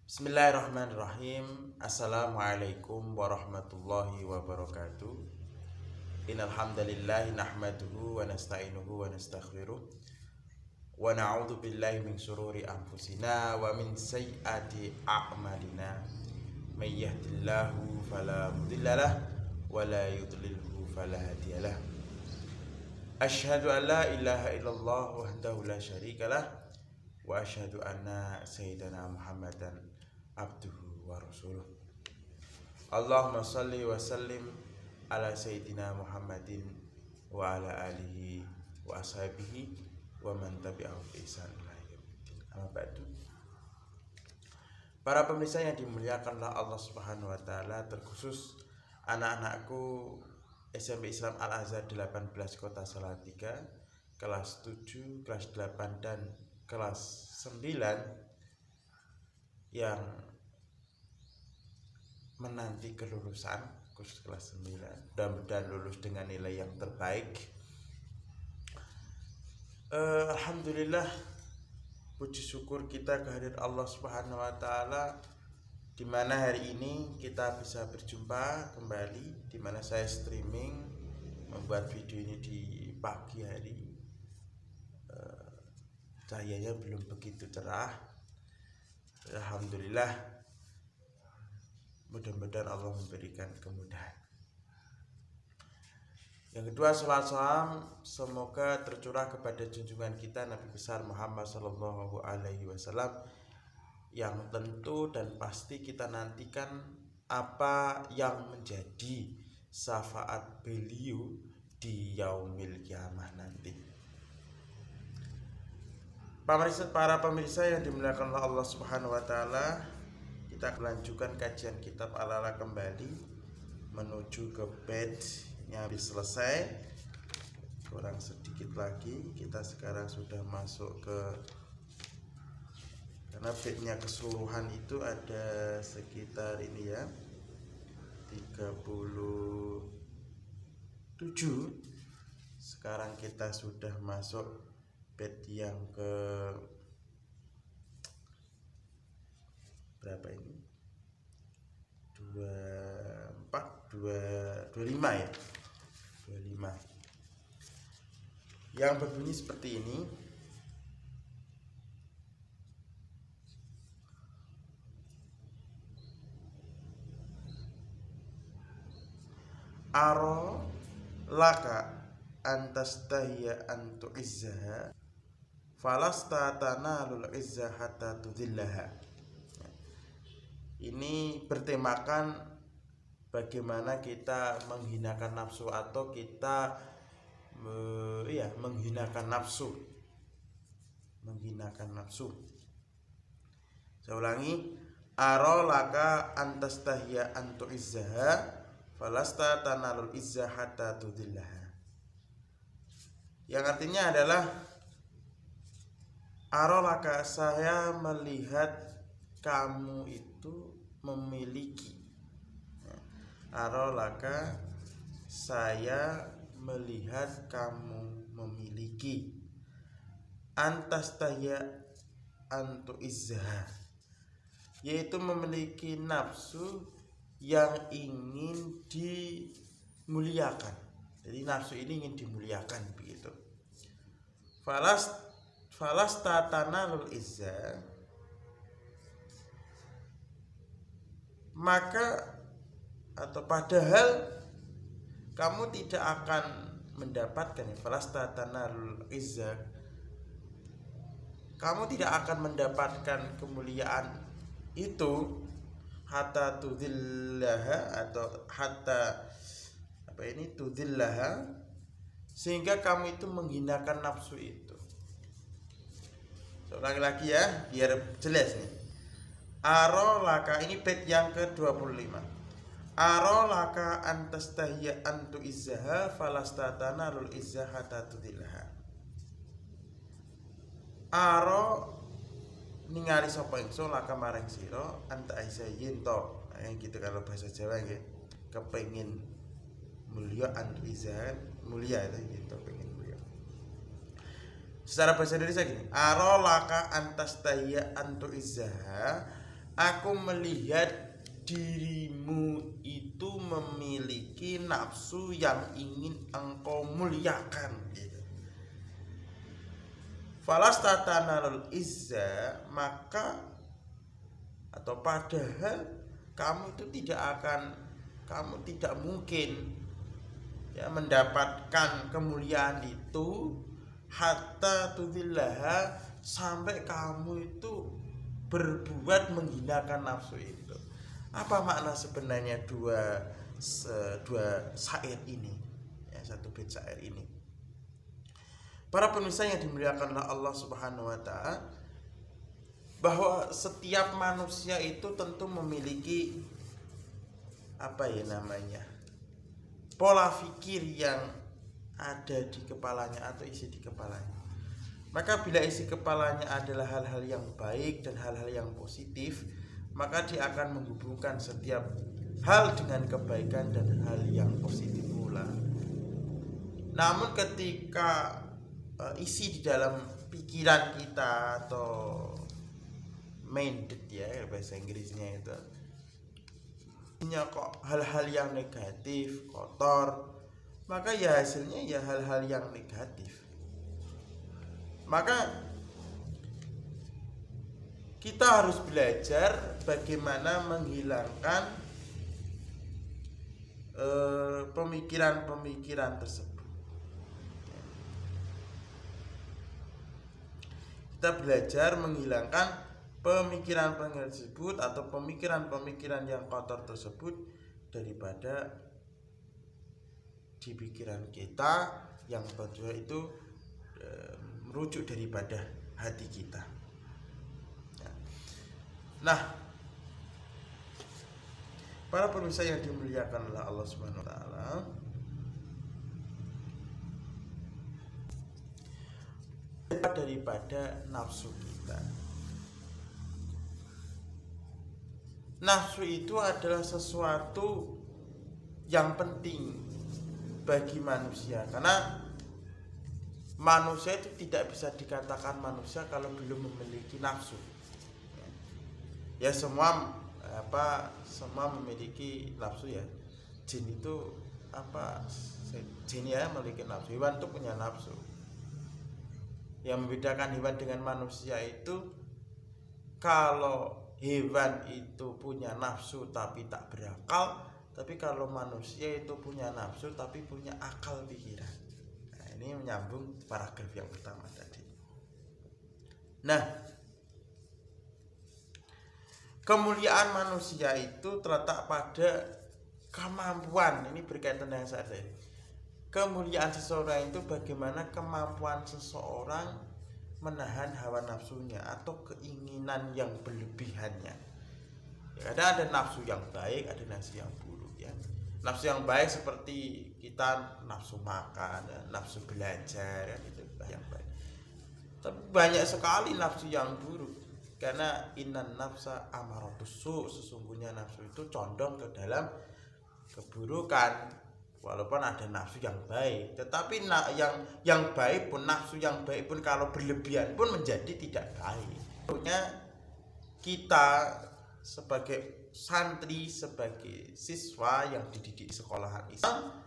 Bismillahirrahmanirrahim. Assalamualaikum warahmatullahi wabarakatuh. Innal hamdalillah nahmaduhu wa nasta'inuhu wa nastaghfiruh wa na'udzu billahi min syururi anfusina wa min sayyiati a'malina. May yahdihillahu fala mudhillalah wa la yudlilhu fala hadiyalah. Asyhadu an la ilaha illallah wahdahu la syarikalah wa asyhadu anna sayyidana Muhammadan abduhu wa rasuluh. Allahumma salli wa sallim ala sayyidina Muhammadin wa ala alihi wa ashabihi wa man tabi'ahu bi ihsan ila yaumil amma ba'du. Para pemirsa yang dimuliakanlah Allah Subhanahu wa taala, terkhusus anak-anakku SMP Islam Al-Azhar 18 Kota Salatiga, kelas 7, kelas 8 dan kelas 9 yang menanti kelulusan, khusus kelas 9, mudah-mudahan lulus dengan nilai yang terbaik. Alhamdulillah, puji syukur kita kehadirat Allah Subhanahu wa taala, di mana hari ini kita bisa berjumpa kembali, di mana saya streaming membuat video ini di pagi hari. Cahayanya belum begitu cerah. Alhamdulillah, mudah-mudahan Allah memberikan kemudahan. Yang kedua, salat salam semoga tercurah kepada junjungan kita Nabi besar Muhammad sallallahu alaihi wasallam, yang tentu dan pasti kita nantikan apa yang menjadi syafaat beliau di yaumil kiamah nanti. Para pemirsa yang dimuliakan Allah Subhanahu wa taala, kita melanjutkan kajian kitab Al-Ala kembali menuju ke bednya habis selesai. Kurang sedikit lagi, kita sekarang sudah masuk ke, karena bednya keseluruhan itu ada sekitar ini ya 37. Sekarang kita sudah masuk bed yang ke berapa ini? 25 ya. 25. Yang berbunyi seperti ini. Aro laka antastahya antu izzaha falasta tanalul izzah hatta tudhillaha. Ini bertemakan bagaimana kita menghinakan nafsu, atau kita menghinakan nafsu. Menghinakan nafsu. Saya ulangi, aro laka antastahya antu izzaha falasta tanalul izzah hatta tudhillaha. Yang artinya adalah, arolaka, saya melihat kamu itu memiliki. Arolaka, saya melihat kamu memiliki. Antastahya antu izzah, yaitu memiliki nafsu yang ingin dimuliakan. Jadi nafsu ini ingin dimuliakan begitu. Falasta tanalul izzah, maka atau padahal kamu tidak akan mendapatkan, falasta tanalul izzah, kamu tidak akan mendapatkan kemuliaan itu hatta tudhillaha, atau hatta tudhillaha, sehingga kamu itu menghinakan nafsu itu. Ulangi lagi ya, biar jelas nih. Aro laka, ini bait yang ke-25. Aro laka antastahya antu izzaha falastatana lul izzah hatta tudhillaha. Aro ningali sapa ingsun laka maring sira anta izzahin to. Yang gitu kalau bahasa Jawa nggih. Kepengin mulia antu izzah, mulia itu gitu, pengen mulia. Secara bahasa Indonesia gini, aro laka antastahya antu izzaha, aku melihat dirimu itu memiliki nafsu yang ingin engkau muliakan gitu. Falastatanarul izza, maka atau padahal kamu tidak mungkin ya mendapatkan kemuliaan itu hatta tudillaha, sampai kamu itu berbuat menghinakan nafsu itu. Apa makna sebenarnya dua syair ini ya, satu bait syair ini? Para pemirsa yang dimuliakan oleh Allah Subhanahu wa taala, bahwa setiap manusia itu tentu memiliki pola pikir yang ada di kepalanya atau isi di kepalanya. Maka bila isi kepalanya adalah hal-hal yang baik dan hal-hal yang positif, maka dia akan menghubungkan setiap hal dengan kebaikan dan hal yang positif pula. Namun ketika isi di dalam pikiran kita atau minded ya bahasa Inggrisnya itu kok hal-hal yang negatif, kotor, maka ya hasilnya ya hal-hal yang negatif. Maka kita harus belajar bagaimana menghilangkan pemikiran-pemikiran tersebut. Kita belajar menghilangkan pemikiran-pemikiran tersebut atau pemikiran-pemikiran yang kotor tersebut daripada di pikiran kita, yang kedua itu merujuk daripada hati kita. Nah, para pemirsa yang dimuliakan oleh Allah Subhanahu wa taala, daripada nafsu kita. Nafsu itu adalah sesuatu yang penting bagi manusia, karena manusia itu tidak bisa dikatakan manusia kalau belum memiliki nafsu. Ya semua memiliki nafsu ya. Jin itu jin ya memiliki nafsu. Hewan itu punya nafsu. Yang membedakan hewan dengan manusia itu, kalau hewan itu punya nafsu tapi tak berakal, tapi kalau manusia itu punya nafsu tapi punya akal pikiran. Nah, ini menyambung paragraf yang pertama tadi. Nah, kemuliaan manusia itu terletak pada kemampuan. Ini berkaitan dengan saat ini. Kemuliaan seseorang itu bagaimana kemampuan seseorang menahan hawa nafsunya atau keinginan yang berlebihannya. Ya, ada nafsu yang baik, ada nafsu yang buruk ya. Nafsu yang baik seperti kita nafsu makan, nafsu belajar, itu yang baik. Tapi banyak sekali nafsu yang buruk. Karena innan nafsa amaratus su, sesungguhnya nafsu itu condong ke dalam keburukan. Walaupun ada nafsu yang baik, tetapi yang baik pun, nafsu yang baik pun kalau berlebihan pun menjadi tidak baik. Tentunya kita sebagai santri, sebagai siswa yang dididik sekolahan Islam,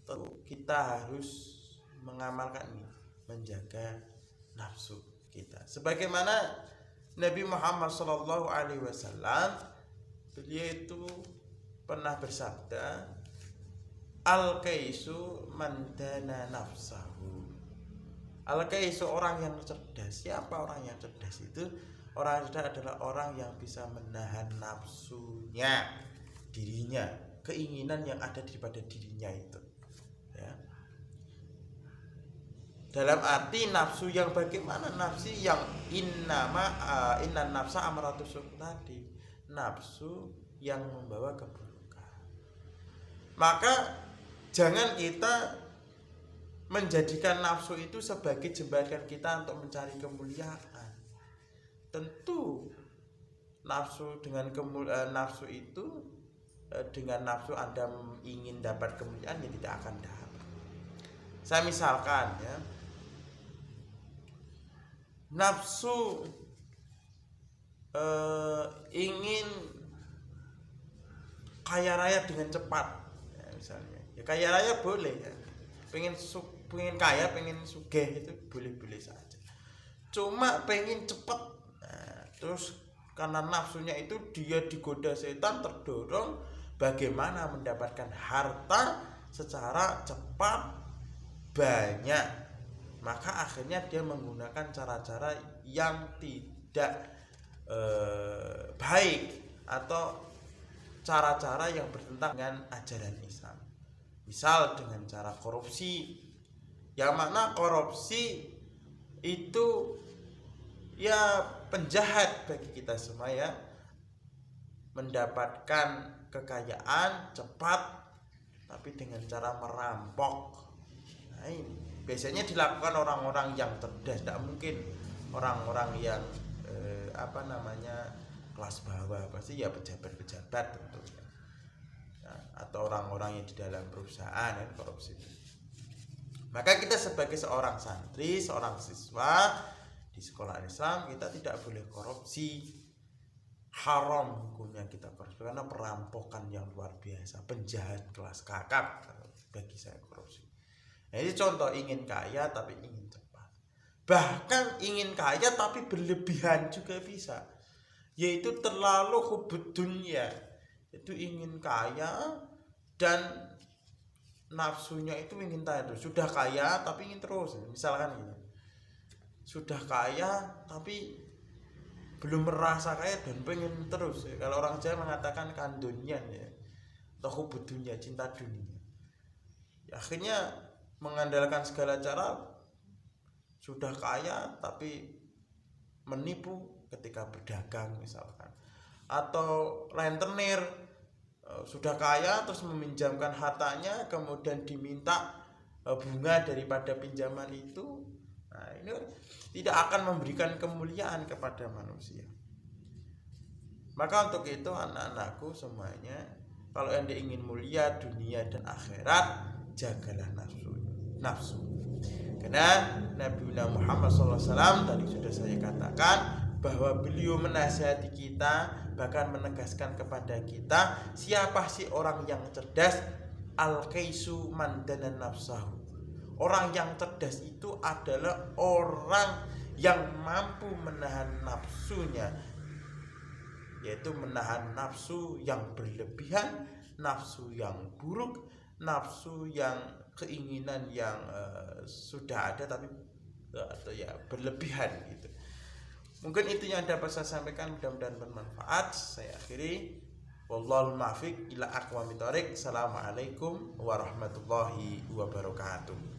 tentu kita harus mengamalkan ini, menjaga nafsu kita. Sebagaimana Nabi Muhammad SAW, beliau itu pernah bersabda, Al-kaisu man dana nafsahu. Al-kaisu orang yang cerdas. Siapa orang yang cerdas itu? Orang yang cerdas adalah orang yang bisa menahan nafsunya, dirinya, keinginan yang ada pada dirinya itu ya. Dalam arti nafsu yang bagaimana? Nafsu yang innan nafsa amaratus tadi, nafsu yang membawa keburukan. Maka jangan kita menjadikan nafsu itu sebagai jembatan kita untuk mencari kemuliaan. Tentu nafsu dengan nafsu itu, dengan nafsu Anda ingin dapat kemuliaan, ya tidak akan dapat. Saya misalkan ya, nafsu ingin kaya raya dengan cepat, ya, misalnya ya kaya raya boleh ya. pengen kaya, pengen sugih itu boleh-boleh saja. Cuma pengen cepat, nah, terus karena nafsunya itu dia digoda setan, terdorong bagaimana mendapatkan harta secara cepat banyak, maka akhirnya dia menggunakan cara-cara yang tidak baik atau cara-cara yang bertentangan dengan ajaran Islam. Misal dengan cara korupsi, yang mana korupsi itu ya penjahat bagi kita semua ya, mendapatkan kekayaan cepat tapi dengan cara merampok. Nah, ini biasanya dilakukan orang-orang yang cerdas, tidak mungkin orang-orang yang kelas bawah, pasti ya pejabat-pejabat tentunya, nah, atau orang-orang yang di dalam perusahaan kan korupsi. Maka kita sebagai seorang santri, seorang siswa di sekolah Islam, kita tidak boleh korupsi. Haram hukumnya kita korupsi, karena perampokan yang luar biasa, penjahat kelas kakap bagi saya korupsi. Nah, ini contoh ingin kaya tapi ingin cepat. Bahkan ingin kaya tapi berlebihan juga bisa, yaitu terlalu hubud dunia. Itu ingin kaya dan nafsunya itu ingin terus. Sudah kaya tapi ingin terus, misalkan gitu. Sudah kaya tapi belum merasa kaya dan pengen terus ya. Kalau orang Jawa mengatakan kandunyan ya, atau hubud dunia, cinta dunia ya, akhirnya mengandalkan segala cara. Sudah kaya tapi menipu ketika berdagang misalkan, atau rentenir. Sudah kaya terus meminjamkan hartanya, kemudian diminta bunga daripada pinjaman itu. Nah, ini tidak akan memberikan kemuliaan kepada manusia. Maka untuk itu anak-anakku semuanya, kalau Anda ingin mulia dunia dan akhirat, jagalah nafsu. Karena Nabi Muhammad SAW tadi sudah saya katakan bahwa beliau menasihati kita, bahkan menegaskan kepada kita, siapa sih orang yang cerdas? Al-kaisu man dana nafsahu. Orang yang cerdas itu adalah orang yang mampu menahan nafsunya, yaitu menahan nafsu yang berlebihan, nafsu yang buruk, nafsu yang keinginan yang sudah ada tapi atau ya berlebihan gitu. Mungkin itu yang dapat saya sampaikan, mudah-mudahan bermanfaat. Saya akhiri. Wallahul muwaffiq ila aqwamit thoriq. Assalamualaikum warahmatullahi wabarakatuh.